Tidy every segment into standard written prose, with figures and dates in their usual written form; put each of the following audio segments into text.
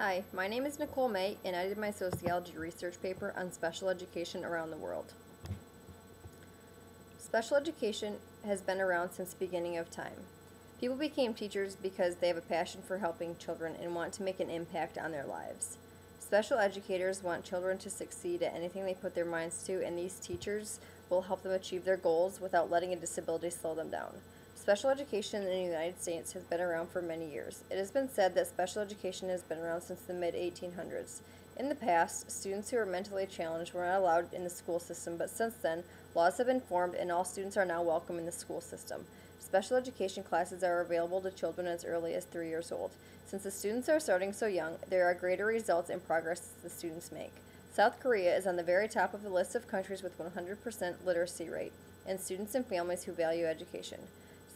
Hi, my name is Nicole May, and I did my sociology research paper on special education around the world. Special education has been around since the beginning of time. People became teachers because they have a passion for helping children and want to make an impact on their lives. Special educators want children to succeed at anything they put their minds to, and these teachers will help them achieve their goals without letting a disability slow them down. Special education in the United States has been around for many years. It has been said that special education has been around since the mid-1800s. In the past, students who are mentally challenged were not allowed in the school system, but since then, laws have been formed and all students are now welcome in the school system. Special education classes are available to children as early as 3 years old. Since the students are starting so young, there are greater results and progress the students make. South Korea is on the very top of the list of countries with 100% literacy rate, and students and families who value education.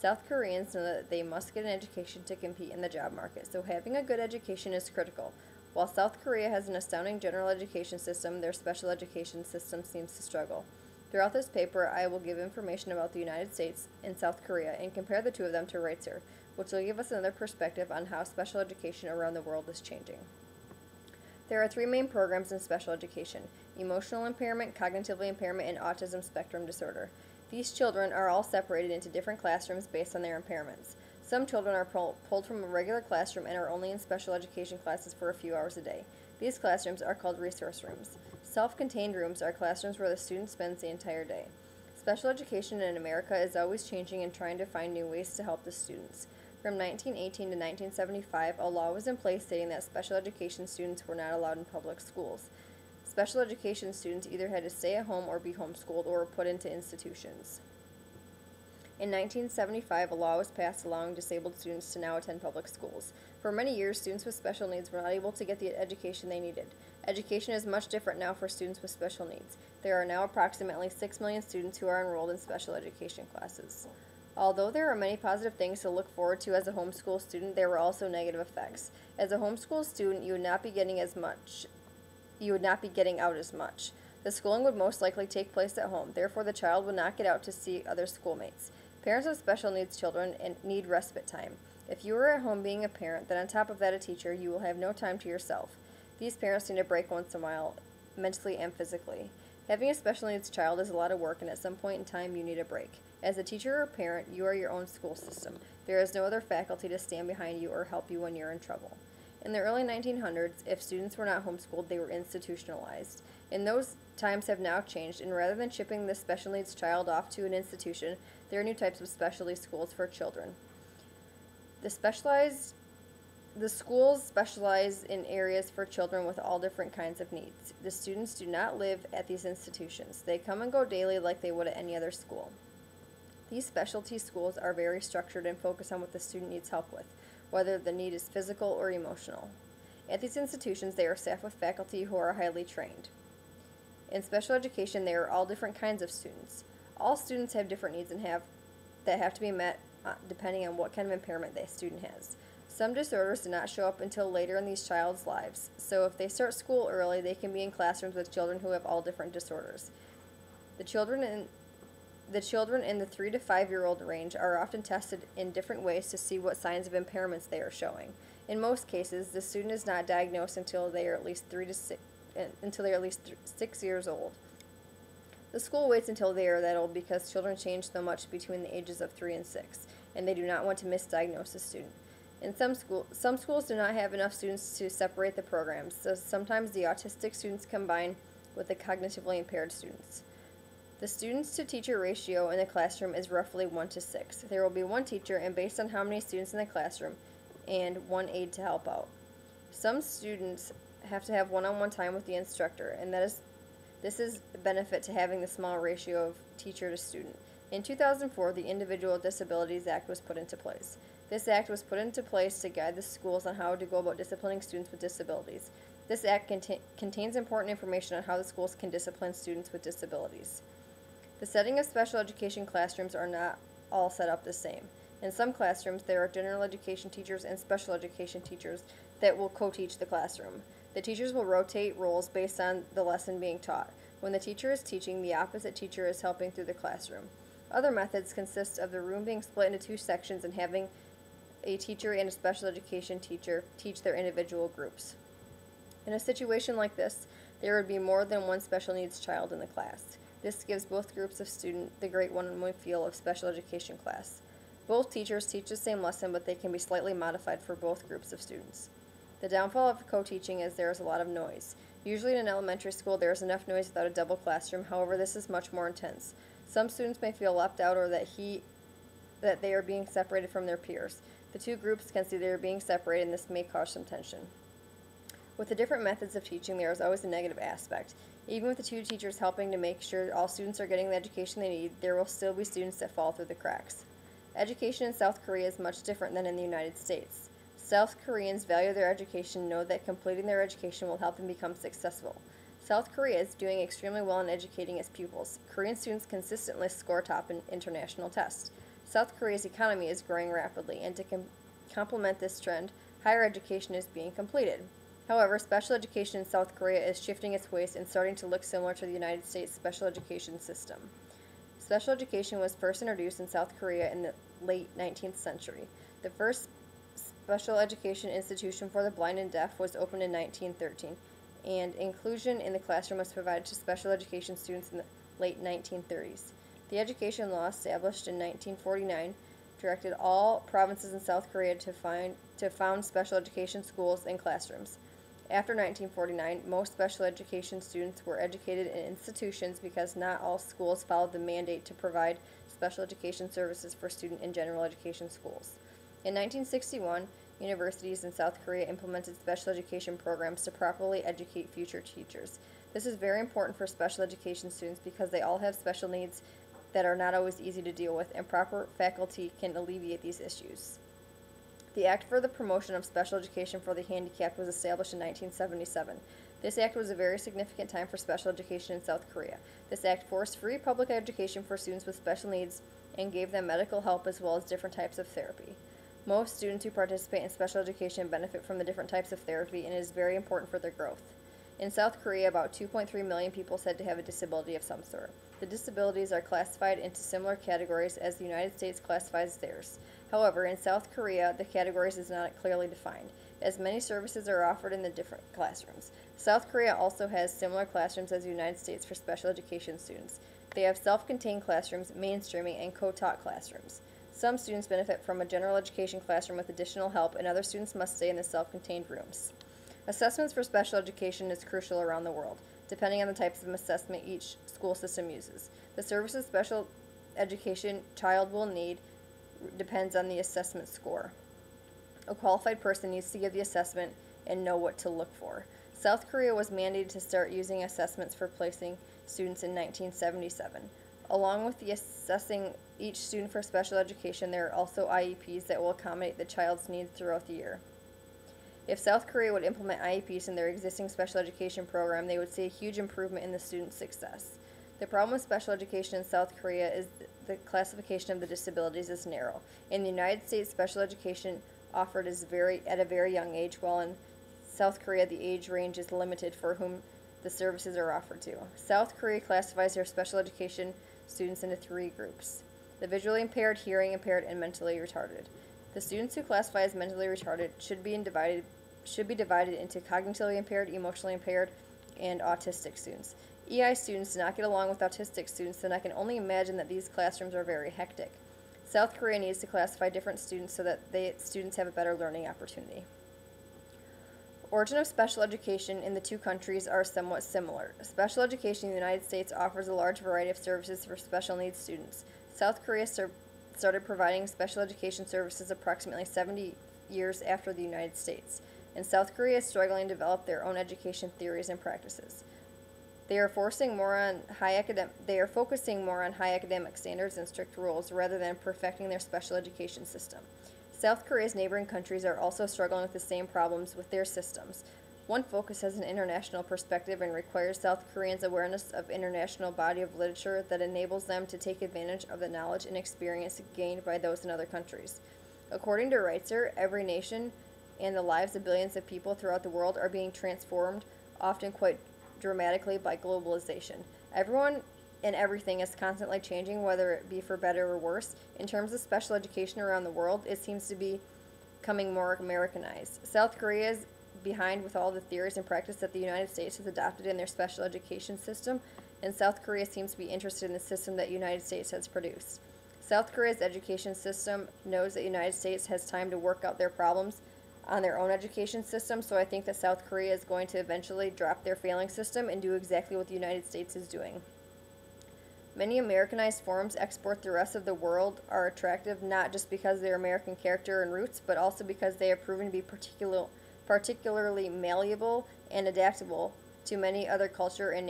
South Koreans know that they must get an education to compete in the job market, so having a good education is critical. While South Korea has an astounding general education system, their special education system seems to struggle. Throughout this paper, I will give information about the United States and South Korea and compare the two of them to right here, which will give us another perspective on how special education around the world is changing. There are three main programs in special education: emotional impairment, cognitively impairment, and autism spectrum disorder. These children are all separated into different classrooms based on their impairments. Some children are pulled from a regular classroom and are only in special education classes for a few hours a day. These classrooms are called resource rooms. Self-contained rooms are classrooms where the student spends the entire day. Special education in America is always changing and trying to find new ways to help the students. From 1918 to 1975, a law was in place stating that special education students were not allowed in public schools. Special education students either had to stay at home or be homeschooled or were put into institutions. In 1975, a law was passed allowing disabled students to now attend public schools. For many years, students with special needs were not able to get the education they needed. Education is much different now for students with special needs. There are now approximately 6 million students who are enrolled in special education classes. Although there are many positive things to look forward to as a homeschool student, there were also negative effects. As a homeschool student, you would not be getting out as much. The schooling would most likely take place at home. Therefore, the child would not get out to see other schoolmates. Parents of special needs children need respite time. If you are at home being a parent, then on top of that a teacher, you will have no time to yourself. These parents need a break once in a while, mentally and physically. Having a special needs child is a lot of work, and at some point in time you need a break. As a teacher or parent, you are your own school system. There is no other faculty to stand behind you or help you when you're in trouble. In the early 1900s, if students were not homeschooled, they were institutionalized. And those times have now changed, and rather than shipping the special needs child off to an institution, there are new types of specialty schools for children. The schools specialize in areas for children with all different kinds of needs. The students do not live at these institutions. They come and go daily like they would at any other school. These specialty schools are very structured and focus on what the student needs help with, whether the need is physical or emotional. At these institutions, they are staffed with faculty who are highly trained. In special education, there are all different kinds of students. All students have different needs that have to be met depending on what kind of impairment the student has. Some disorders do not show up until later in these child's lives, so if they start school early, they can be in classrooms with children who have all different disorders. The children in the 3 to 5 year old range are often tested in different ways to see what signs of impairments they are showing. In most cases, the student is not diagnosed until they are at least 6 years old. The school waits until they are that old because children change so much between the ages of 3 and 6, and they do not want to misdiagnose a student. In some schools do not have enough students to separate the programs, so sometimes the autistic students combine with the cognitively impaired students. The students-to-teacher ratio in the classroom is roughly 1 to 6. There will be one teacher, and based on how many students in the classroom, and one aide to help out. Some students have to have one-on-one time with the instructor, and this is a benefit to having the small ratio of teacher to student. In 2004, the Individual Disabilities Act was put into place. This act was put into place to guide the schools on how to go about disciplining students with disabilities. This act contains important information on how the schools can discipline students with disabilities. The setting of special education classrooms are not all set up the same. In some classrooms, there are general education teachers and special education teachers that will co-teach the classroom. The teachers will rotate roles based on the lesson being taught. When the teacher is teaching, the opposite teacher is helping through the classroom. Other methods consist of the room being split into two sections and having a teacher and a special education teacher teach their individual groups. In a situation like this, there would be more than one special needs child in the class. This gives both groups of students the great one-on-one feel of special education class. Both teachers teach the same lesson, but they can be slightly modified for both groups of students. The downfall of co-teaching is there is a lot of noise. Usually in an elementary school, there is enough noise without a double classroom. However, this is much more intense. Some students may feel left out or that they are being separated from their peers. The two groups can see they are being separated, and this may cause some tension. With the different methods of teaching, there is always a negative aspect. Even with the two teachers helping to make sure all students are getting the education they need, there will still be students that fall through the cracks. Education in South Korea is much different than in the United States. South Koreans value their education and know that completing their education will help them become successful. South Korea is doing extremely well in educating its pupils. Korean students consistently score top in international tests. South Korea's economy is growing rapidly, and to complement this trend, higher education is being completed. However, special education in South Korea is shifting its ways and starting to look similar to the United States special education system. Special education was first introduced in South Korea in the late 19th century. The first special education institution for the blind and deaf was opened in 1913, and inclusion in the classroom was provided to special education students in the late 1930s. The education law established in 1949 directed all provinces in South Korea to found special education schools and classrooms. After 1949, most special education students were educated in institutions because not all schools followed the mandate to provide special education services for student and general education schools. In 1961, universities in South Korea implemented special education programs to properly educate future teachers. This is very important for special education students because they all have special needs that are not always easy to deal with, and proper faculty can alleviate these issues. The Act for the Promotion of Special Education for the Handicapped was established in 1977. This act was a very significant time for special education in South Korea. This act forced free public education for students with special needs and gave them medical help as well as different types of therapy. Most students who participate in special education benefit from the different types of therapy, and it is very important for their growth. In South Korea, about 2.3 million people said to have a disability of some sort. The disabilities are classified into similar categories as the United States classifies theirs. However, in South Korea, the categories is not clearly defined, as many services are offered in the different classrooms. South Korea also has similar classrooms as the United States for special education students. They have self-contained classrooms, mainstreaming, and co-taught classrooms. Some students benefit from a general education classroom with additional help, and other students must stay in the self-contained rooms. Assessments for special education is crucial around the world, depending on the types of assessment each school system uses. The services special education child will need depends on the assessment score. A qualified person needs to give the assessment and know what to look for. South Korea was mandated to start using assessments for placing students in 1977. Along with the assessing each student for special education, there are also IEPs that will accommodate the child's needs throughout the year. If South Korea would implement IEPs in their existing special education program, they would see a huge improvement in the student success. The problem with special education in South Korea is the classification of the disabilities is narrow. In the United States, special education offered is at a very young age, while in South Korea the age range is limited for whom the services are offered to. South Korea classifies their special education students into three groups: the visually impaired, hearing impaired, and mentally retarded. The students who classify as mentally retarded should be divided into cognitively impaired, emotionally impaired, and autistic students. EI students do not get along with autistic students, and I can only imagine that these classrooms are very hectic. South Korea needs to classify different students so that students have a better learning opportunity. Origin of special education in the two countries are somewhat similar. Special education in the United States offers a large variety of services for special needs students. South Korea started providing special education services approximately 70 years after the United States, and South Korea is struggling to develop their own education theories and practices. They are focusing more on high academic standards and strict rules rather than perfecting their special education system. South Korea's neighboring countries are also struggling with the same problems with their systems. One focus has an international perspective and requires South Koreans' awareness of international body of literature that enables them to take advantage of the knowledge and experience gained by those in other countries. According to Reitzer, every nation and the lives of billions of people throughout the world are being transformed, often quite dramatically, by globalization. Everyone and everything is constantly changing, whether it be for better or worse. In terms of special education around the world, it seems to be becoming more Americanized. South Korea is behind with all the theories and practice that the United States has adopted in their special education system, and South Korea seems to be interested in the system that the United States has produced. South Korea's education system knows that the United States has time to work out their problems on their own education system, so I think that South Korea is going to eventually drop their failing system and do exactly what the United States is doing. Many Americanized forms exported to the rest of the world are attractive not just because of their American character and roots, but also because they have proven to be particularly malleable and adaptable to many other cultures and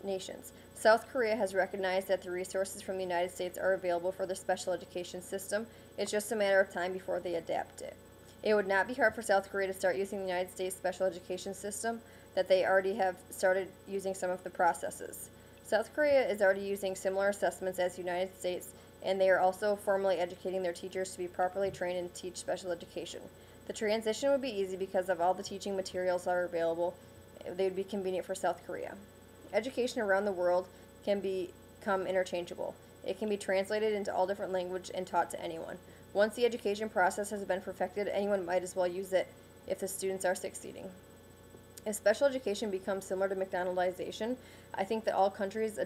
nations. South Korea has recognized that the resources from the United States are available for their special education system. It's just a matter of time before they adapt it. It would not be hard for South Korea to start using the United States special education system, that they already have started using some of the processes. South Korea is already using similar assessments as the United States, and they are also formally educating their teachers to be properly trained and teach special education. The transition would be easy because of all the teaching materials that are available. They would be convenient for South Korea. Education around the world can become interchangeable. It can be translated into all different languages and taught to anyone. Once the education process has been perfected, anyone might as well use it if the students are succeeding. If special education becomes similar to McDonaldization, I think that all countries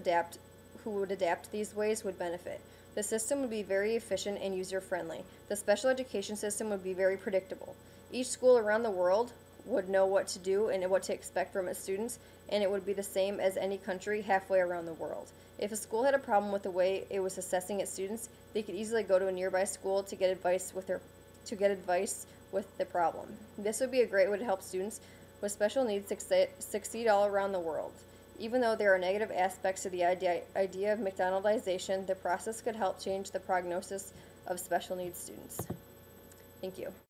who would adapt these ways would benefit. The system would be very efficient and user-friendly. The special education system would be very predictable. Each school around the world would know what to do and what to expect from its students, and it would be the same as any country halfway around the world. If a school had a problem with the way it was assessing its students, they could easily go to a nearby school to get advice with the problem. This would be a great way to help students with special needs succeed all around the world. Even though there are negative aspects to the idea of McDonaldization, the process could help change the prognosis of special needs students. Thank you.